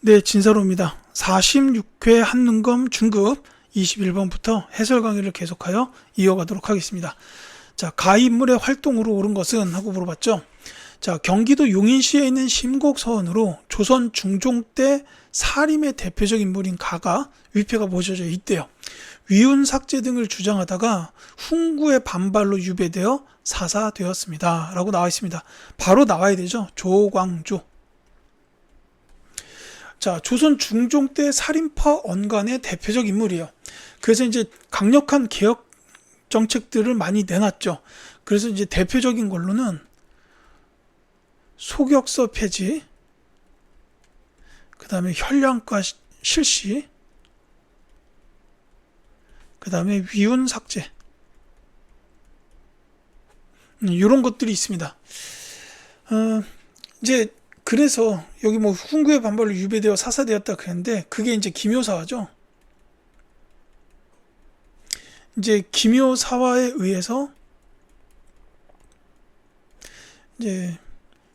네, 진사로입니다. 46회 한눈검 중급 21번부터 해설 강의를 계속하여 이어가도록 하겠습니다. 자, 가인물의 활동으로 옳은 것은? 하고 물어봤죠. 자, 경기도 용인시에 있는 심곡서원으로 조선 중종 때 사림의 대표적 인물인 가가 위패가 모셔져 있대요. 위훈 삭제 등을 주장하다가 훈구의 반발로 유배되어 사사되었습니다. 라고 나와 있습니다. 바로 나와야 되죠. 조광조. 자, 조선 중종 때 살인파 언간의 대표적 인물이에요. 그래서 이제 강력한 개혁 정책들을 많이 내놨죠. 그래서 이제 대표적인 걸로는 소격서 폐지, 그 다음에 현량과 실시, 그 다음에 위훈 삭제, 이런 것들이 있습니다. 이제 그래서 여기 뭐 훈구의 반발로 유배되어 사사되었다 그랬는데 그게 이제 기묘사화죠. 이제 기묘사화에 의해서 이제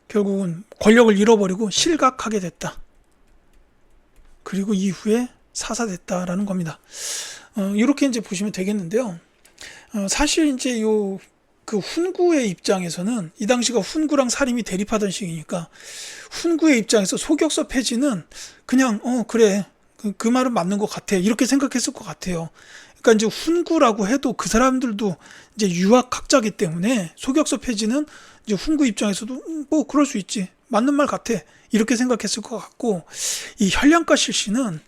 결국은 권력을 잃어버리고 실각하게 됐다. 그리고 이후에 사사됐다라는 겁니다. 이렇게 이제 보시면 되겠는데요. 사실 이제 그 훈구의 입장에서는 이 당시가 훈구랑 사림이 대립하던 시기니까 훈구의 입장에서 소격서 폐지는 그냥 그래 그 말은 맞는 것 같아 이렇게 생각했을 것 같아요. 그러니까 이제 훈구라고 해도 그 사람들도 이제 유학학자이기 때문에 소격서 폐지는 이제 훈구 입장에서도 뭐 그럴 수 있지 맞는 말 같아 이렇게 생각했을 것 같고, 이 현량과 실시는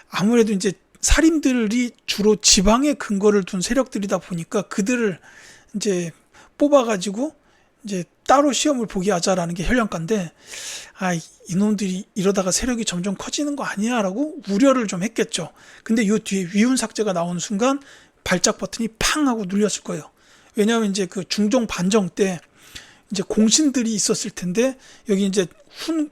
아무래도 이제 사림들이 주로 지방에 근거를 둔 세력들이다 보니까 그들을 이제 뽑아가지고 이제 따로 시험을 보게 하자라는 게 현량가인데, 이놈들이 이러다가 세력이 점점 커지는 거 아니야라고 우려를 좀 했겠죠. 근데 요 뒤에 위훈 삭제가 나오는 순간 발작 버튼이 팡 하고 눌렸을 거예요. 왜냐하면 이제 그 중종 반정 때 이제 공신들이 있었을 텐데 여기 이제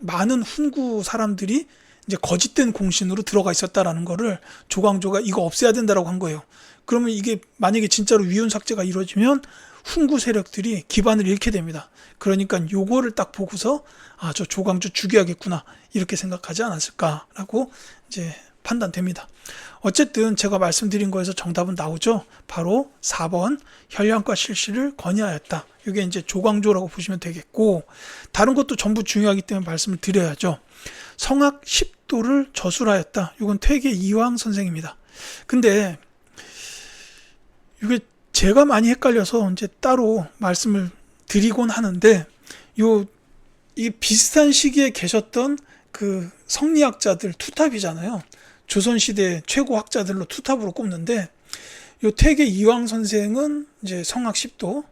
많은 훈구 사람들이 이제 거짓된 공신으로 들어가 있었다라는 거를 조광조가 이거 없애야 된다라고 한 거예요. 그러면 이게 만약에 진짜로 위훈 삭제가 이루어지면 훈구 세력들이 기반을 잃게 됩니다. 그러니까 요거를 딱 보고서 저 조광조 죽여야겠구나 이렇게 생각하지 않았을까라고 이제 판단됩니다. 어쨌든 제가 말씀드린 거에서 정답은 나오죠. 바로 4번 현량과 실시를 건의하였다. 이게 이제 조광조라고 보시면 되겠고, 다른 것도 전부 중요하기 때문에 말씀을 드려야죠. 성악 10도를 저술하였다. 이건 퇴계 이황 선생입니다. 근데 이게 제가 많이 헷갈려서 이제 따로 말씀을 드리곤 하는데, 이 비슷한 시기에 계셨던 그 성리학자들 투탑이잖아요. 조선시대 최고 학자들로 투탑으로 꼽는데, 요 퇴계 이황 선생은 이제 성악 10도,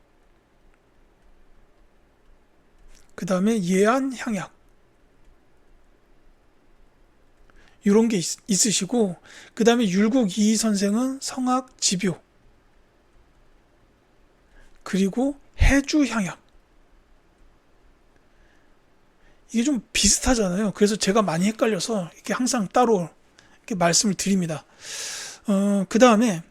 그 다음에 예안 향약, 이런 게 있으시고, 그 다음에 율곡 이희 선생은 성악 집요, 그리고 해주 향약. 이게 좀 비슷하잖아요. 그래서 제가 많이 헷갈려서 이렇게 항상 따로 이렇게 말씀을 드립니다. 그 다음에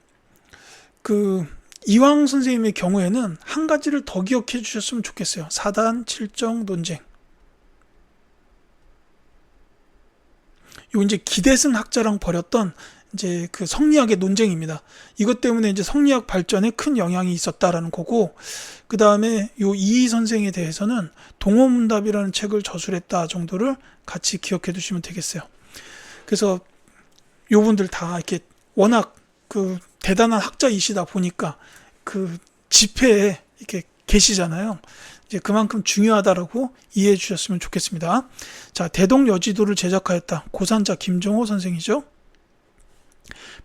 그 이황 선생님의 경우에는 한 가지를 더 기억해 주셨으면 좋겠어요. 사단 칠정 논쟁. 요 이제 기대승 학자랑 벌였던 이제 그 성리학의 논쟁입니다. 이것 때문에 이제 성리학 발전에 큰 영향이 있었다라는 거고, 그 다음에 요 이희 선생에 대해서는 동호문답이라는 책을 저술했다 정도를 같이 기억해 두시면 되겠어요. 그래서 요 분들 다 이렇게 워낙 그 대단한 학자이시다 보니까 그 집회에 이렇게 계시잖아요. 이제 그만큼 중요하다라고 이해해 주셨으면 좋겠습니다. 자, 대동여지도를 제작하였다. 고산자 김종호 선생이죠.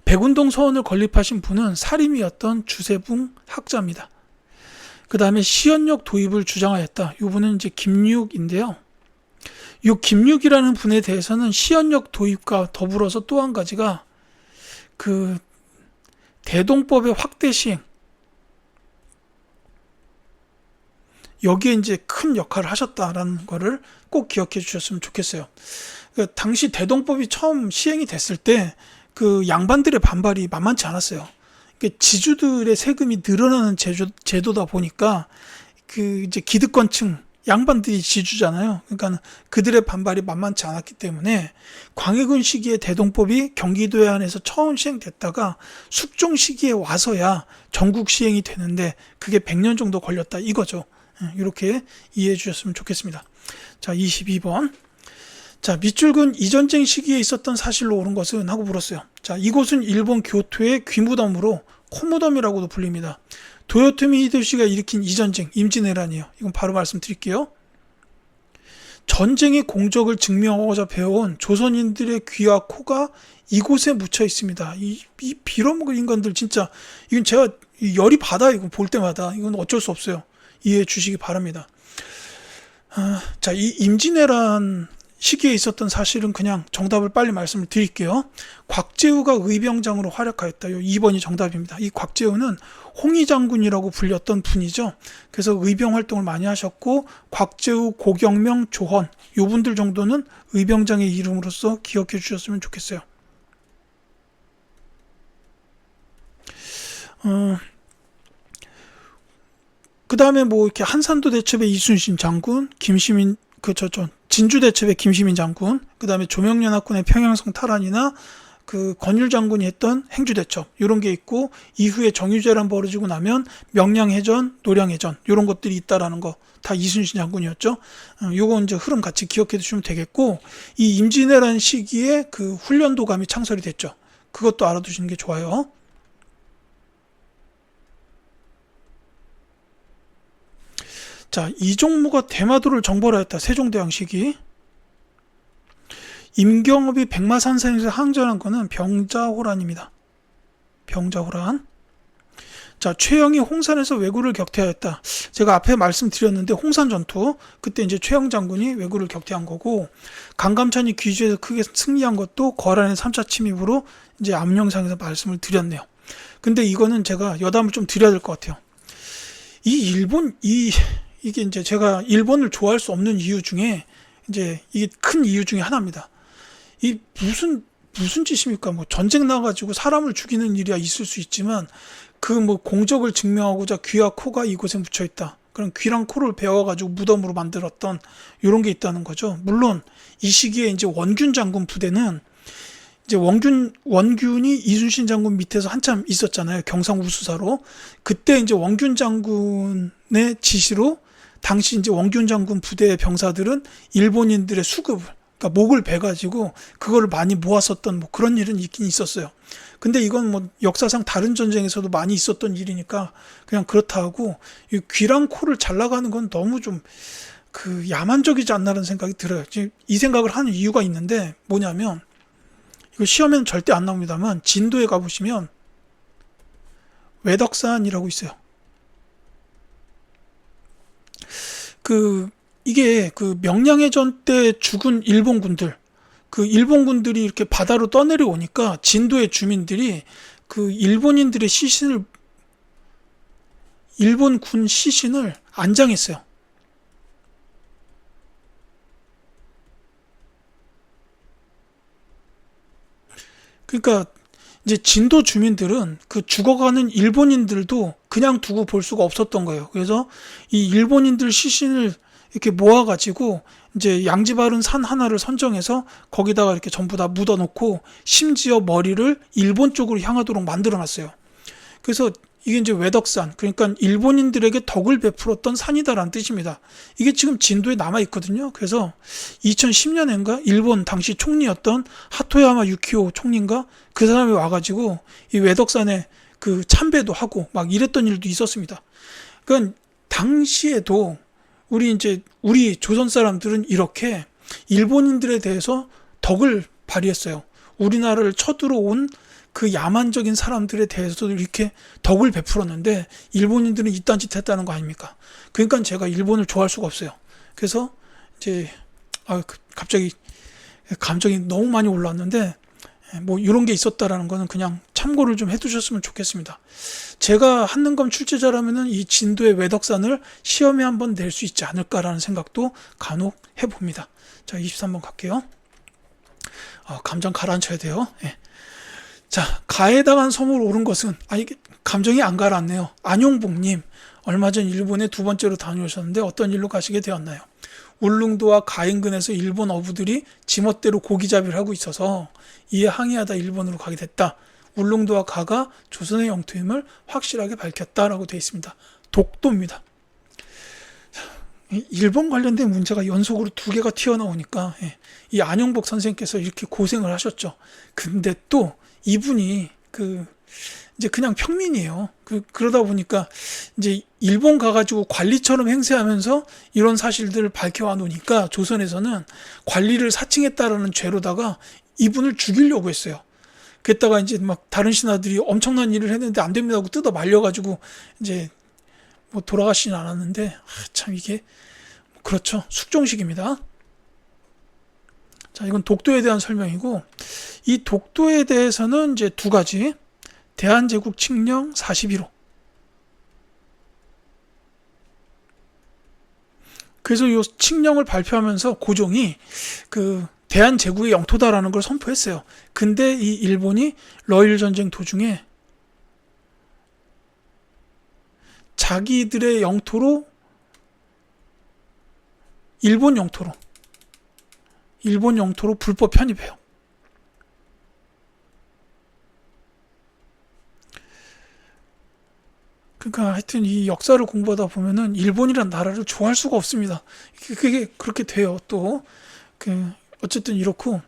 백운동 서원을 건립하신 분은 사림이었던 주세붕 학자입니다. 그 다음에 시연역 도입을 주장하였다. 이 분은 이제 김육인데요. 이 김육이라는 분에 대해서는 시연역 도입과 더불어서 또 한 가지가 그 대동법의 확대 시행, 여기에 이제 큰 역할을 하셨다라는 거를 꼭 기억해 주셨으면 좋겠어요. 그 당시 대동법이 처음 시행이 됐을 때 그 양반들의 반발이 만만치 않았어요. 지주들의 세금이 늘어나는 제도다 보니까 그 이제 기득권층 양반들이 지주잖아요. 그러니까 그들의 반발이 만만치 않았기 때문에 광해군 시기에 대동법이 경기도에 한해서 처음 시행됐다가 숙종 시기에 와서야 전국 시행이 되는데 그게 100년 정도 걸렸다 이거죠. 이렇게 이해해 주셨으면 좋겠습니다. 자, 22번. 자, 밑줄근 이전쟁 시기에 있었던 사실로 옳은 것은 하고 물었어요. 자, 이곳은 일본 교토의 귀무덤으로 코무덤이라고도 불립니다. 도요토미 히데요시가 일으킨 이전쟁, 임진왜란이에요. 이건 바로 말씀드릴게요. 전쟁의 공적을 증명하고자 배워온 조선인들의 귀와 코가 이곳에 묻혀 있습니다. 이 빌어먹을 인간들 진짜 이건 제가 열이 받아 이거 볼 때마다 이건 어쩔 수 없어요. 이해해 주시기 바랍니다. 자, 이 임진왜란 시기에 있었던 사실은 그냥 정답을 빨리 말씀을 드릴게요. 곽재우가 의병장으로 활약하였다. 2번이 정답입니다. 이 곽재우는 홍의장군이라고 불렸던 분이죠. 그래서 의병 활동을 많이 하셨고 곽재우, 고경명, 조헌 요분들 정도는 의병장의 이름으로서 기억해 주셨으면 좋겠어요. 그 다음에 뭐 이렇게 한산도 대첩의 이순신 장군, 김시민 진주 대첩의 김시민 장군, 그 다음에 조명연합군의 평양성 탈환이나 그 건율 장군이 했던 행주 대첩 이런 게 있고 이후에 정유재란 벌어지고 나면 명량해전, 노량해전 이런 것들이 있다라는 거 다 이순신 장군이었죠. 요거 이제 흐름 같이 기억해 두시면 되겠고 이 임진왜란 시기에 그 훈련도감이 창설이 됐죠. 그것도 알아두시는 게 좋아요. 자, 이종무가 대마도를 정벌하였다. 세종대왕 시기. 임경업이 백마산성에서 항전한 거는 병자호란입니다. 병자호란. 자, 최영이 홍산에서 왜구를 격퇴하였다. 제가 앞에 말씀드렸는데 홍산 전투 그때 이제 최영 장군이 왜구를 격퇴한 거고 강감찬이 귀주에서 크게 승리한 것도 거란의 3차 침입으로 이제 앞 영상에서 말씀을 드렸네요. 근데 이거는 제가 여담을 좀 드려야 될 것 같아요. 이게 이제 제가 일본을 좋아할 수 없는 이유 중에 이제 이게 큰 이유 중에 하나입니다. 이 무슨 짓입니까? 뭐 전쟁 나가지고 사람을 죽이는 일이야 있을 수 있지만 그 뭐 공적을 증명하고자 귀와 코가 이곳에 묻혀 있다. 그런 귀랑 코를 베어가지고 무덤으로 만들었던 이런 게 있다는 거죠. 물론 이 시기에 이제 원균 장군 부대는 이제 원균이 이순신 장군 밑에서 한참 있었잖아요. 경상우수사로. 그때 이제 원균 장군의 지시로 당시 이제 원균 장군 부대의 병사들은 일본인들의 수급을, 그러니까 목을 베가지고 그거를 많이 모았었던 뭐 그런 일은 있긴 있었어요. 근데 이건 뭐 역사상 다른 전쟁에서도 많이 있었던 일이니까 그냥 그렇다 하고 이 귀랑 코를 잘라가는 건 너무 좀 그 야만적이지 않나라는 생각이 들어요. 이 생각을 하는 이유가 있는데 뭐냐면 이거 시험에는 절대 안 나옵니다만 진도에 가보시면 외덕산이라고 있어요. 이게 명량해전 때 죽은 일본군들이 이렇게 바다로 떠내려오니까 진도의 주민들이 일본인들의 일본군 시신을 안장했어요. 그러니까 이제 진도 주민들은 그 죽어가는 일본인들도 그냥 두고 볼 수가 없었던 거예요. 그래서 이 일본인들 시신을 이렇게 모아가지고 이제 양지 바른 산 하나를 선정해서 거기다가 이렇게 전부 다 묻어놓고 심지어 머리를 일본 쪽으로 향하도록 만들어놨어요. 그래서 이게 이제 외덕산, 그러니까 일본인들에게 덕을 베풀었던 산이다라는 뜻입니다. 이게 지금 진도에 남아있거든요. 그래서 2010년인가 일본 당시 총리였던 하토야마 유키오 총리인가 그 사람이 와가지고 이 외덕산에 그 참배도 하고 막 이랬던 일도 있었습니다. 그러니까 당시에도 우리 조선 사람들은 이렇게 일본인들에 대해서 덕을 발휘했어요. 우리나라를 쳐들어온 그 야만적인 사람들에 대해서도 이렇게 덕을 베풀었는데 일본인들은 이딴 짓 했다는 거 아닙니까? 그러니까 제가 일본을 좋아할 수가 없어요. 그래서 이제 갑자기 감정이 너무 많이 올랐는데 뭐 이런 게 있었다라는 거는 그냥 참고를 좀 해두셨으면 좋겠습니다. 제가 한능검 출제자라면은 이 진도의 외덕산을 시험에 한번 낼 수 있지 않을까라는 생각도 간혹 해봅니다. 자, 23번 갈게요. 감정 가라앉혀야 돼요. 예. 자, 가해당한 섬으로 오른 것은 이게 감정이 안 가라앉네요. 안용복님, 얼마 전 일본에 두 번째로 다녀오셨는데 어떤 일로 가시게 되었나요? 울릉도와 가인근에서 일본 어부들이 지멋대로 고기잡이를 하고 있어서 이에 항의하다 일본으로 가게 됐다. 울릉도와 가가 조선의 영토임을 확실하게 밝혔다라고 되어 있습니다. 독도입니다. 일본 관련된 문제가 연속으로 두 개가 튀어나오니까 이 안영복 선생님께서 이렇게 고생을 하셨죠. 근데 또 이분이 이제 그냥 평민이에요. 그러다 보니까 이제 일본 가가지고 관리처럼 행세하면서 이런 사실들을 밝혀와 놓으니까 조선에서는 관리를 사칭했다라는 죄로다가 이분을 죽이려고 했어요. 그랬다가 이제 막 다른 신하들이 엄청난 일을 했는데 안 됩니다 하고 뜯어 말려가지고 이제 뭐 돌아가시진 않았는데 참 이게 그렇죠. 숙종식입니다. 자, 이건 독도에 대한 설명이고 이 독도에 대해서는 이제 두 가지 대한제국 칙령 41호. 그래서 이 칙령을 발표하면서 고종이 대한제국의 영토다라는 걸 선포했어요. 근데 이 일본이 러일 전쟁 도중에 자기들의 영토로 일본 영토로 불법 편입해요. 그러니까 하여튼 이 역사를 공부하다 보면은 일본이란 나라를 좋아할 수가 없습니다. 그게 그렇게 돼요. 또 어쨌든 이렇고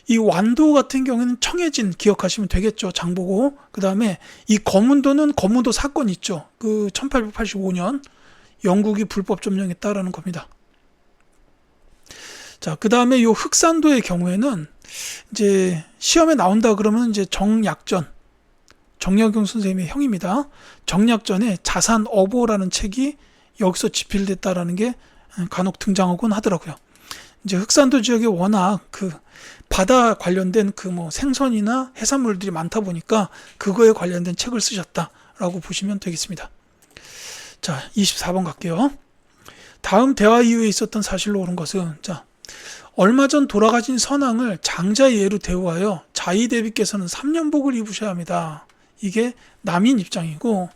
이 완도 같은 경우에는 청해진 기억하시면 되겠죠. 장보고 그다음에 이 거문도는 거문도 사건 있죠. 1885년 영국이 불법 점령했다라는 겁니다. 자, 그다음에 이 흑산도의 경우에는 이제 시험에 나온다 그러면 이제 정약용 선생님의 형입니다. 정약전에 자산어보라는 책이 여기서 집필됐다라는 게 간혹 등장하곤 하더라고요. 이제 흑산도 지역에 워낙 바다 관련된 생선이나 해산물들이 많다 보니까 그거에 관련된 책을 쓰셨다라고 보시면 되겠습니다. 자, 24번 갈게요. 다음 대화 이후에 있었던 사실로 옳은 것은 얼마 전 돌아가신 선왕을 장자의 예로 대우하여 자의대비께서는 3년복을 입으셔야 합니다. 이게 남인 입장이고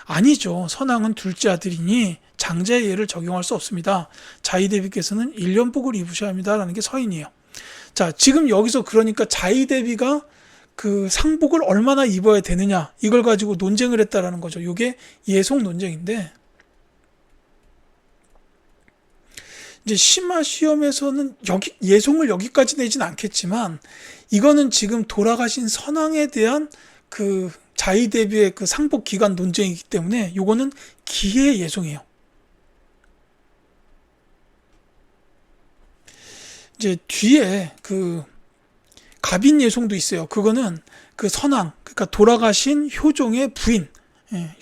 아니죠. 선왕은 둘째 아들이니 장자의 예를 적용할 수 없습니다. 자의대비께서는 1년복을 입으셔야 합니다라는 게 서인이에요. 자, 지금 여기서 그러니까 자의대비가 상복을 얼마나 입어야 되느냐 이걸 가지고 논쟁을 했다라는 거죠. 이게 예속 논쟁인데 이제 심화 시험에서는 예송을 여기까지 내진 않겠지만 이거는 지금 돌아가신 선왕에 대한 자의 대비의 상복 기간 논쟁이기 때문에 요거는 기해 예송이에요. 이제 뒤에 갑인 예송도 있어요. 그거는 선왕, 그러니까 돌아가신 효종의 부인,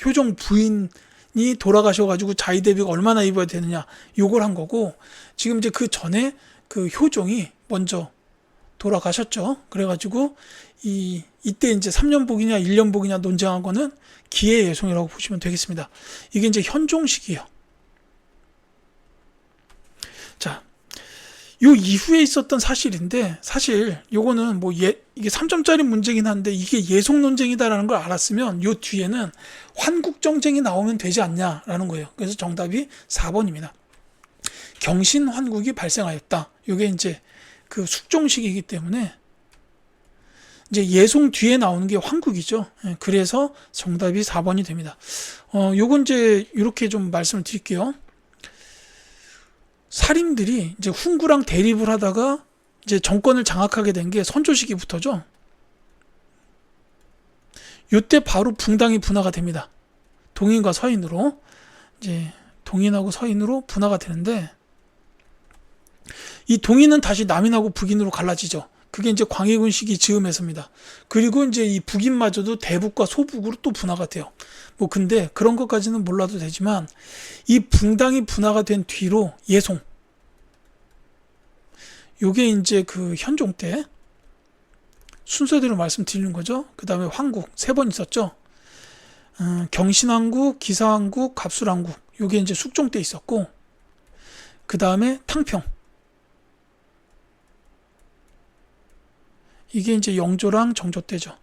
효종 부인이 돌아가셔가지고 자의 대비가 얼마나 입어야 되느냐 요걸 한 거고 지금 이제 그 전에 효종이 먼저 돌아가셨죠. 그래가지고 이때 이제 3년복이냐 1년복이냐 논쟁한 거는 기해 예송이라고 보시면 되겠습니다. 이게 이제 현종식이에요. 자, 요 이후에 있었던 사실인데 사실 요거는 이게 3점짜리 문제긴 한데 이게 예속 논쟁이다라는 걸 알았으면 요 뒤에는 환국정쟁이 나오면 되지 않냐라는 거예요. 그래서 정답이 4번입니다. 경신환국이 발생하였다. 요게 이제 숙종식이기 때문에 이제 예송 뒤에 나오는 게 환국이죠. 그래서 정답이 4번이 됩니다. 요건 이제 이렇게 좀 말씀을 드릴게요. 사림들이 이제 훈구랑 대립을 하다가 이제 정권을 장악하게 된 게 선조 시기부터죠. 이때 바로 붕당이 분화가 됩니다. 동인과 서인으로 이제 동인하고 서인으로 분화가 되는데 이 동인은 다시 남인하고 북인으로 갈라지죠. 그게 이제 광해군 시기 즈음에서입니다. 그리고 이제 이 북인마저도 대북과 소북으로 또 분화가 돼요. 근데 그런 것까지는 몰라도 되지만 이 붕당이 분화가 된 뒤로 예송. 요게 이제 현종 때 순서대로 말씀드리는 거죠. 그 다음에 황국 3번 있었죠. 경신왕국, 기사왕국, 갑술왕국. 요게 이제 숙종 때 있었고 그 다음에 탕평. 이게 이제 영조랑 정조 때죠.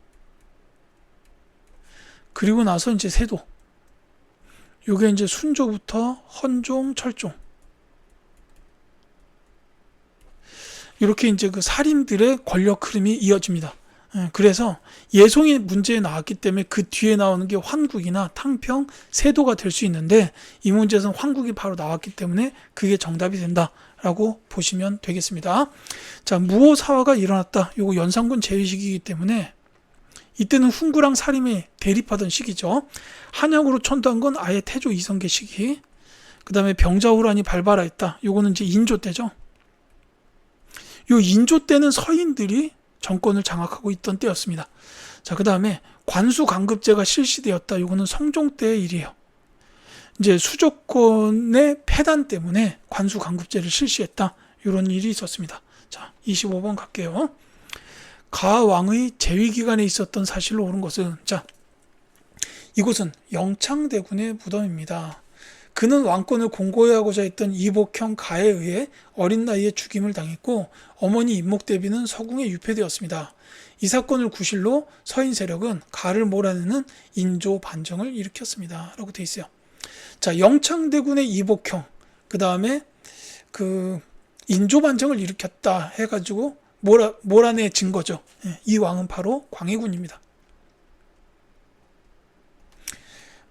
그리고 나서 이제 세도. 요게 이제 순조부터 헌종, 철종. 이렇게 이제 그 살인들의 권력 흐름이 이어집니다. 그래서 예송이 문제에 나왔기 때문에 그 뒤에 나오는 게 환국이나 탕평, 세도가 될 수 있는데 이 문제에서는 환국이 바로 나왔기 때문에 그게 정답이 된다라고 보시면 되겠습니다. 자, 무오사화가 일어났다. 요거 연산군 제위 시기이기 때문에 이때는 훈구랑 사림이 대립하던 시기죠. 한약으로 천도한 건 아예 태조 이성계 시기. 그 다음에 병자호란이 발발했다. 요거는 이제 인조 때죠. 요 인조 때는 서인들이 정권을 장악하고 있던 때였습니다. 자, 그 다음에 관수강급제가 실시되었다. 요거는 성종 때의 일이에요. 이제 수조권의 폐단 때문에 관수강급제를 실시했다. 이런 일이 있었습니다. 자, 25번 갈게요. 가왕의 재위 기간에 있었던 사실로 옳은 것은, 자, 이곳은 영창대군의 무덤입니다. 그는 왕권을 공고히 하고자 했던 이복형 가에 의해 어린 나이에 죽임을 당했고 어머니 임목대비는 서궁에 유폐되었습니다. 이 사건을 구실로 서인 세력은 가를 몰아내는 인조 반정을 일으켰습니다. 라고 되어 있어요. 자, 영창대군의 이복형, 그 다음에 그 인조 반정을 일으켰다 해가지고 몰아내진 거죠. 이 왕은 바로 광해군입니다.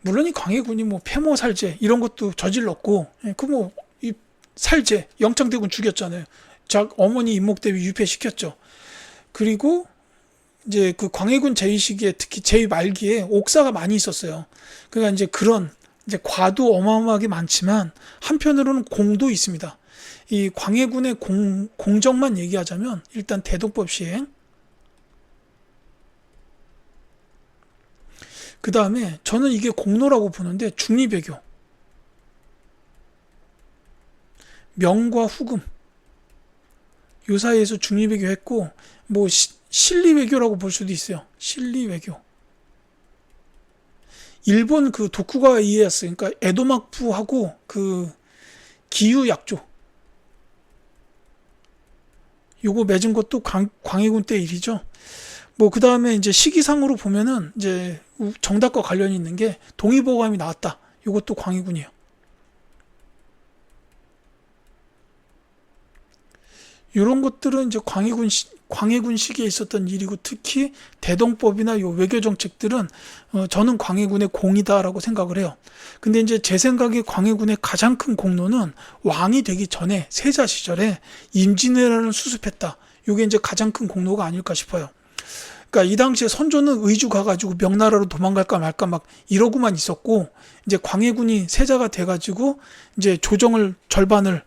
물론 이 광해군이 뭐 폐모살제 이런 것도 저질렀고, 그 뭐 이 살제 영창대군 죽였잖아요. 자, 어머니 임목대비 유폐시켰죠. 그리고 이제 그 광해군 제위 시기에 특히 제위 말기에 옥사가 많이 있었어요. 그러니까 이제 그런 이제 과도 어마어마하게 많지만 한편으로는 공도 있습니다. 이 광해군의 공적만 얘기하자면 일단 대동법 시행, 그 다음에 저는 이게 공로라고 보는데 중리배교, 명과 후금 요 사이에서 중리배교 했고, 뭐 실리외교라고 볼 수도 있어요. 실리외교. 일본 그 도쿠가와 이에야스, 그러니까 에도막부하고 그 기유약조 요거 맺은 것도 광해군 때 일이죠. 뭐 그 다음에 이제 시기상으로 보면은 이제 정답과 관련이 있는 게 동의보감이 나왔다. 요것도 광해군이에요. 이런 것들은 이제 광해군 시기에 있었던 일이고, 특히 대동법이나 요 외교 정책들은 저는 광해군의 공이다라고 생각을 해요. 근데 이제 제 생각에 광해군의 가장 큰 공로는 왕이 되기 전에 세자 시절에 임진왜란을 수습했다. 이게 이제 가장 큰 공로가 아닐까 싶어요. 그러니까 이 당시에 선조는 의주 가가지고 명나라로 도망갈까 말까 막 이러고만 있었고, 이제 광해군이 세자가 돼가지고 이제 조정을 절반을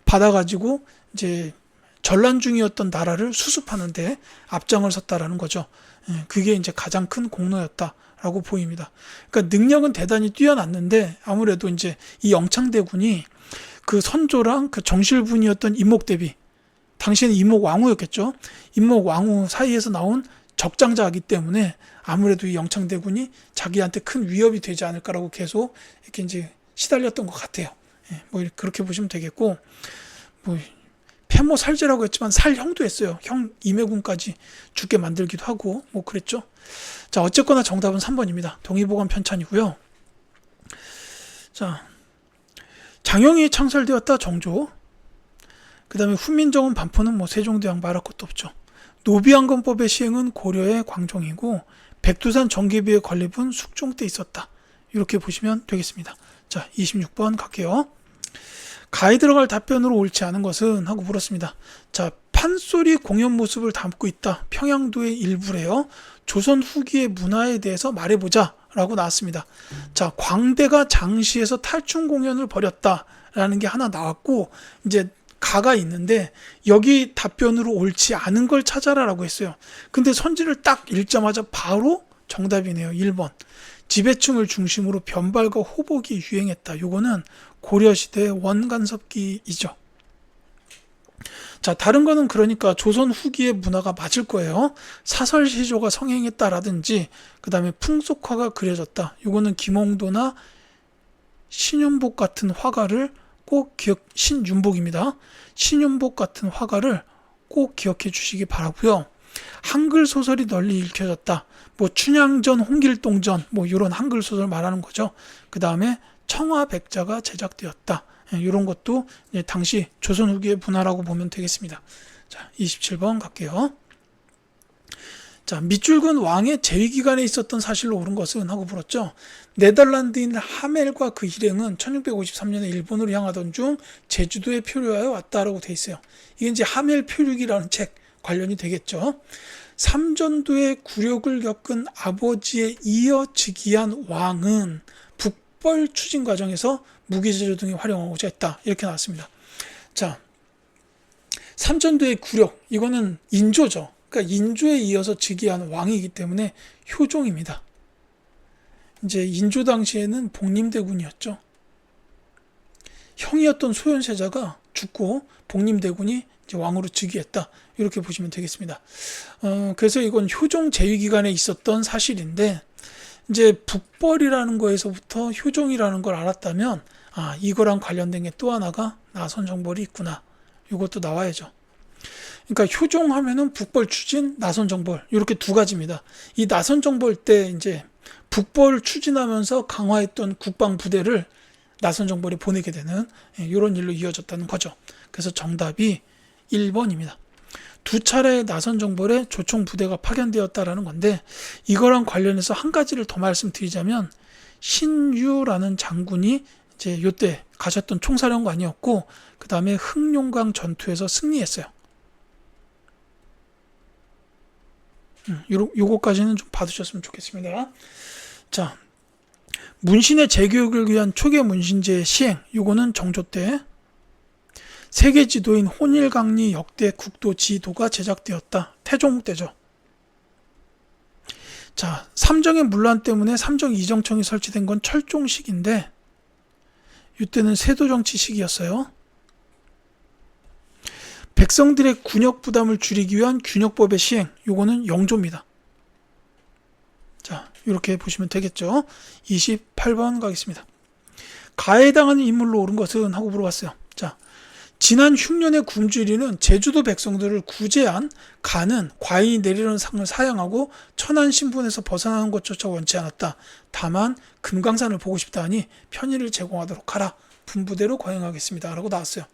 받아가지고 이제 전란 중이었던 나라를 수습하는데 앞장을 섰다라는 거죠. 그게 이제 가장 큰 공로였다라고 보입니다. 그러니까 능력은 대단히 뛰어났는데 아무래도 이제 이 영창대군이 그 선조랑 그 정실분이었던 임목대비, 당시에는 임목왕후였겠죠. 임목왕후 사이에서 나온 적장자이기 때문에 아무래도 이 영창대군이 자기한테 큰 위협이 되지 않을까라고 계속 이렇게 이제 시달렸던 것 같아요. 뭐 그렇게 보시면 되겠고, 뭐 폐모살제라고 했지만 살형도 했어요. 형 임해군까지 죽게 만들기도 하고 뭐 그랬죠. 자, 어쨌거나 정답은 3번입니다. 동의보감 편찬이고요. 자, 장영이 창설되었다. 정조. 그 다음에 훈민정음 반포는 뭐 세종대왕 말할 것도 없죠. 노비안건법의 시행은 고려의 광종이고 백두산 정계비의 건립은 숙종 때 있었다. 이렇게 보시면 되겠습니다. 자, 26번 갈게요. 가에 들어갈 답변으로 옳지 않은 것은 하고 물었습니다. 자, 판소리 공연 모습을 담고 있다. 평양도의 일부래요. 조선 후기의 문화에 대해서 말해보자 라고 나왔습니다. 자, 광대가 장시에서 탈춤 공연을 벌였다라는 게 하나 나왔고, 이제 가가 있는데 여기 답변으로 옳지 않은 걸 찾아라라고 했어요. 근데 선지를 딱 읽자마자 바로 정답이네요. 1번. 지배층을 중심으로 변발과 호복이 유행했다. 요거는 고려시대 원간섭기이죠. 자, 다른 거는 그러니까 조선 후기의 문화가 맞을 거예요. 사설시조가 성행했다라든지, 그 다음에 풍속화가 그려졌다. 요거는 김홍도나 신윤복 같은 화가를 꼭 신윤복입니다. 신윤복 같은 화가를 꼭 기억해 주시기 바라고요. 한글 소설이 널리 읽혀졌다. 뭐 춘향전, 홍길동전 뭐 이런 한글 소설 말하는 거죠. 그 다음에 청화백자가 제작되었다. 이런 것도 당시 조선 후기의 문화라고 보면 되겠습니다. 자, 27번 갈게요. 자, 밑줄근 왕의 재위 기간에 있었던 사실로 옳은 것은 하고 물었죠. 네덜란드인 하멜과 그 일행은 1653년에 일본으로 향하던 중 제주도에 표류하여 왔다라고 돼 있어요. 이게 이제 하멜 표류기라는 책 관련이 되겠죠. 삼전도의 굴욕을 겪은 아버지에 이어 즉위한 왕은 북벌 추진 과정에서 무기제조 등에 활용하고자 했다. 이렇게 나왔습니다. 자, 삼전도의 굴욕, 이거는 인조죠. 그러니까 인조에 이어서 즉위한 왕이기 때문에 효종입니다. 이제 인조 당시에는 복림대군이었죠. 형이었던 소현세자가 죽고 복림대군이 이제 왕으로 즉위했다. 이렇게 보시면 되겠습니다. 그래서 이건 효종 재위 기간에 있었던 사실인데 이제 북벌이라는 거에서부터 효종이라는 걸 알았다면 이거랑 관련된 게 또 하나가 나선정벌이 있구나. 이것도 나와야죠. 그러니까 효종하면은 북벌 추진, 나선정벌 이렇게 두 가지입니다. 이 나선정벌 때 이제 북벌 추진하면서 강화했던 국방 부대를 나선정벌이 보내게 되는 이런 일로 이어졌다는 거죠. 그래서 정답이 1번입니다. 두 차례 나선정벌에 조총 부대가 파견되었다라는 건데 이거랑 관련해서 한 가지를 더 말씀드리자면 신유라는 장군이 이제 요때 가셨던 총사령관이었고 그 다음에 흑룡강 전투에서 승리했어요. 요거까지는 좀 봐두셨으면 좋겠습니다. 자, 문신의 재교육을 위한 초계 문신제 시행, 요거는 정조 때 세계 지도인 혼일강리 역대 국도 지도가 제작되었다. 태종 때죠. 자, 삼정의 문란 때문에 삼정 이정청이 설치된 건 철종식인데 이때는 세도정치 시기였어요. 백성들의 군역 부담을 줄이기 위한 균역법의 시행, 요거는 영조입니다. 자, 이렇게 보시면 되겠죠. 28번 가겠습니다. 가해에 당하는 인물로 옳은 것은 하고 물어봤어요. 자, 지난 흉년의 굶주리는 제주도 백성들을 구제한 가는 과인이 내리는 상을 사양하고 천한 신분에서 벗어나는 것조차 원치 않았다. 다만 금강산을 보고 싶다 하니 편의를 제공하도록 하라. 분부대로 거행하겠습니다. 라고 나왔어요.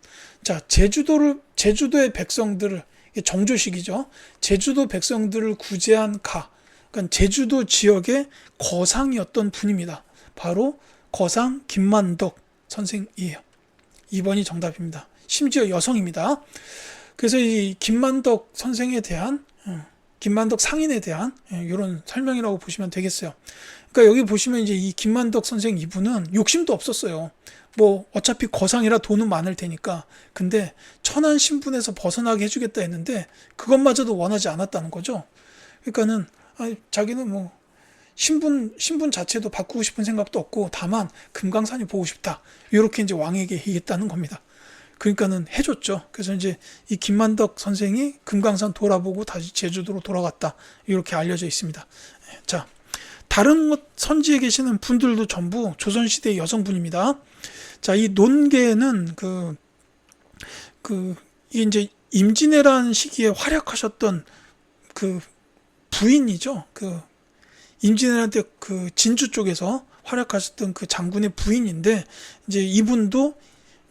자, 제주도의 백성들을, 정조식이죠. 제주도 백성들을 구제한 그러니까 제주도 지역의 거상이었던 분입니다. 바로 거상 김만덕 선생이에요. 2번이 정답입니다. 심지어 여성입니다. 그래서 이 김만덕 선생에 대한, 김만덕 상인에 대한 이런 설명이라고 보시면 되겠어요. 그러니까 여기 보시면 이제 이 김만덕 선생 이분은 욕심도 없었어요. 뭐 어차피 거상이라 돈은 많을 테니까. 근데 천한 신분에서 벗어나게 해주겠다 했는데 그것마저도 원하지 않았다는 거죠. 그러니까는 자기는 뭐 신분 자체도 바꾸고 싶은 생각도 없고 다만 금강산이 보고 싶다. 이렇게 이제 왕에게 얘기했다는 겁니다. 그러니까는 해줬죠. 그래서 이제 이 김만덕 선생이 금강산 돌아보고 다시 제주도로 돌아갔다. 이렇게 알려져 있습니다. 자, 다른 선지에 계시는 분들도 전부 조선시대의 여성분입니다. 자, 이 논계는 이게 이제 임진왜란 시기에 활약하셨던 그 부인이죠. 임진왜란 때 진주 쪽에서 활약하셨던 그 장군의 부인인데, 이제 이분도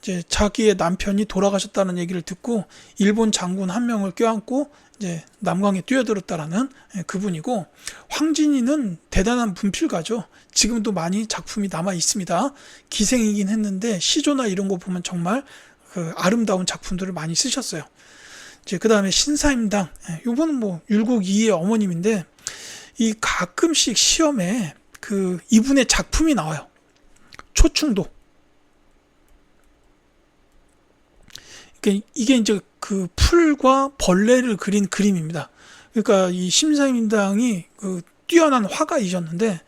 이제 자기의 남편이 돌아가셨다는 얘기를 듣고 일본 장군 한 명을 껴안고 이제 남강에 뛰어들었다라는 그분이고, 황진이는 대단한 문필가죠. 지금도 많이 작품이 남아 있습니다. 기생이긴 했는데 시조나 이런 거 보면 정말 아름다운 작품들을 많이 쓰셨어요. 이제 그 다음에 신사임당, 요거는 뭐 율곡 이의 어머님인데, 이 가끔씩 시험에 이분의 작품이 나와요. 초충도. 이게 이제 그 풀과 벌레를 그린 그림입니다. 그러니까 이 심사임당이 뛰어난 화가이셨는데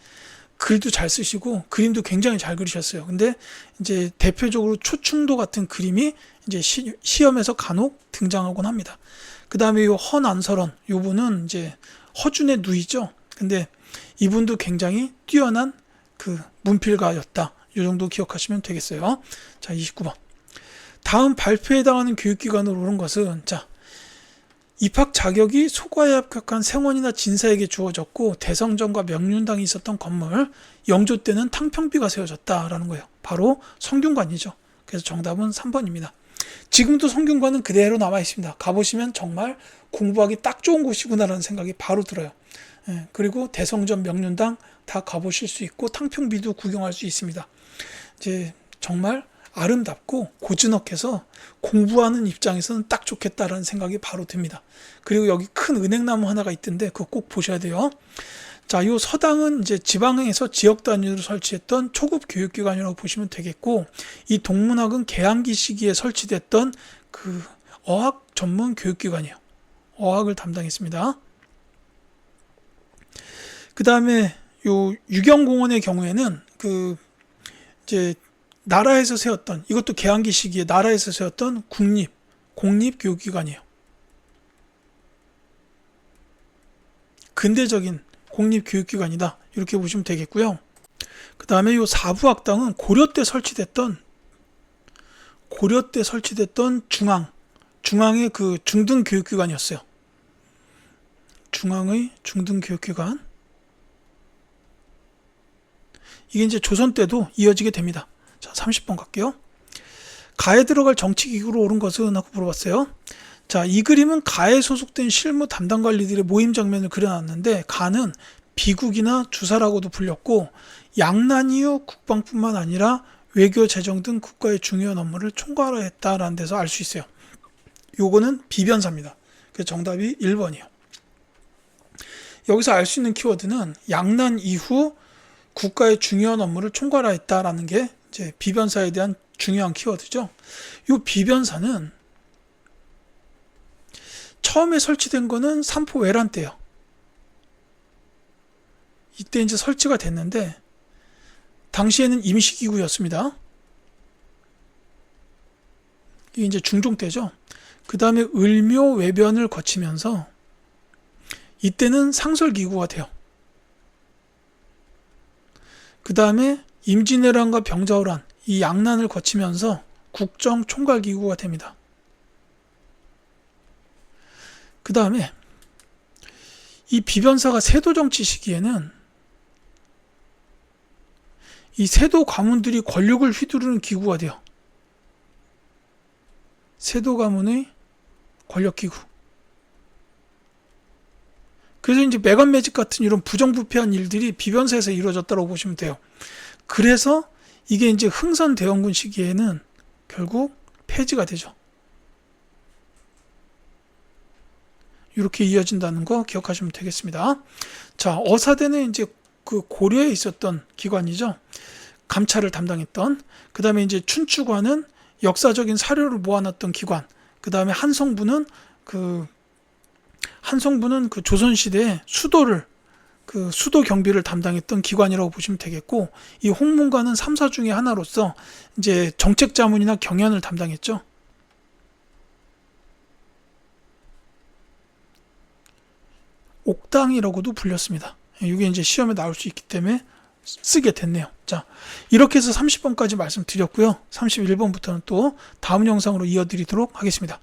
글도 잘 쓰시고 그림도 굉장히 잘 그리셨어요. 근데 이제 대표적으로 초충도 같은 그림이 이제 시험에서 간혹 등장하곤 합니다. 그 다음에 이 허난설원, 요분은 이제 허준의 누이죠. 근데 이분도 굉장히 뛰어난 문필가였다. 이 정도 기억하시면 되겠어요. 자, 29번. 다음 발표에 해당하는 교육기관으로 옳은 것은, 자, 입학 자격이 소과에 합격한 생원이나 진사에게 주어졌고 대성전과 명륜당이 있었던 건물 영조 때는 탕평비가 세워졌다라는 거예요. 바로 성균관이죠. 그래서 정답은 3번입니다. 지금도 성균관은 그대로 남아 있습니다. 가보시면 정말 공부하기 딱 좋은 곳이구나라는 생각이 바로 들어요. 그리고 대성전, 명륜당 다 가보실 수 있고 탕평비도 구경할 수 있습니다. 이제 정말 아름답고 고즈넉해서 공부하는 입장에서는 딱 좋겠다라는 생각이 바로 듭니다. 그리고 여기 큰 은행나무 하나가 있던데 그거 꼭 보셔야 돼요. 자, 요 서당은 이제 지방에서 지역 단위로 설치했던 초급 교육기관이라고 보시면 되겠고, 이 동문학은 개항기 시기에 설치됐던 그 어학 전문 교육기관이에요. 어학을 담당했습니다. 그 다음에 요 유경공원의 경우에는 그 이제 나라에서 세웠던, 이것도 개항기 시기에 나라에서 세웠던 공립교육기관이에요. 근대적인 공립교육기관이다. 이렇게 보시면 되겠고요. 그 다음에 요 사부학당은 고려 때 설치됐던 중앙의 그 중등교육기관이었어요. 중앙의 중등교육기관. 이게 이제 조선 때도 이어지게 됩니다. 자, 30번 갈게요. 가에 들어갈 정치기구로 옳은 것은? 하고 물어봤어요. 자, 이 그림은 가에 소속된 실무 담당 관리들의 모임 장면을 그려놨는데, 가는 비국이나 주사라고도 불렸고 양난 이후 국방뿐만 아니라 외교, 재정 등 국가의 중요한 업무를 총괄했다라는 데서 알 수 있어요. 요거는 비변사입니다. 그래서 정답이 1번이에요. 여기서 알 수 있는 키워드는 양난 이후 국가의 중요한 업무를 총괄하였다라는 게 이제 비변사에 대한 중요한 키워드죠. 이 비변사는 처음에 설치된 거는 삼포 외란 때요. 이때 이제 설치가 됐는데 당시에는 임시기구였습니다. 이게 이제 중종 때죠. 그 다음에 을묘 외변을 거치면서 이때는 상설기구가 돼요. 그 다음에 임진왜란과 병자호란, 이 양난을 거치면서 국정총괄기구가 됩니다. 그 다음에 이 비변사가 세도정치 시기에는 이 세도 가문들이 권력을 휘두르는 기구가 돼요. 세도 가문의 권력기구. 그래서 이제 매간매직 같은 이런 부정부패한 일들이 비변사에서 이루어졌다고 보시면 돼요. 그래서 이게 이제 흥선대원군 시기에는 결국 폐지가 되죠. 이렇게 이어진다는 거 기억하시면 되겠습니다. 자, 어사대는 이제 그 고려에 있었던 기관이죠. 감찰을 담당했던. 그 다음에 이제 춘추관은 역사적인 사료를 모아놨던 기관. 그 다음에 한성부는 그 조선시대에 수도 경비를 담당했던 기관이라고 보시면 되겠고, 이 홍문관은 3사 중에 하나로서 이제 정책 자문이나 경연을 담당했죠. 옥당이라고도 불렸습니다. 이게 이제 시험에 나올 수 있기 때문에 쓰게 됐네요. 자, 이렇게 해서 30번까지 말씀드렸고요. 31번부터는 또 다음 영상으로 이어드리도록 하겠습니다.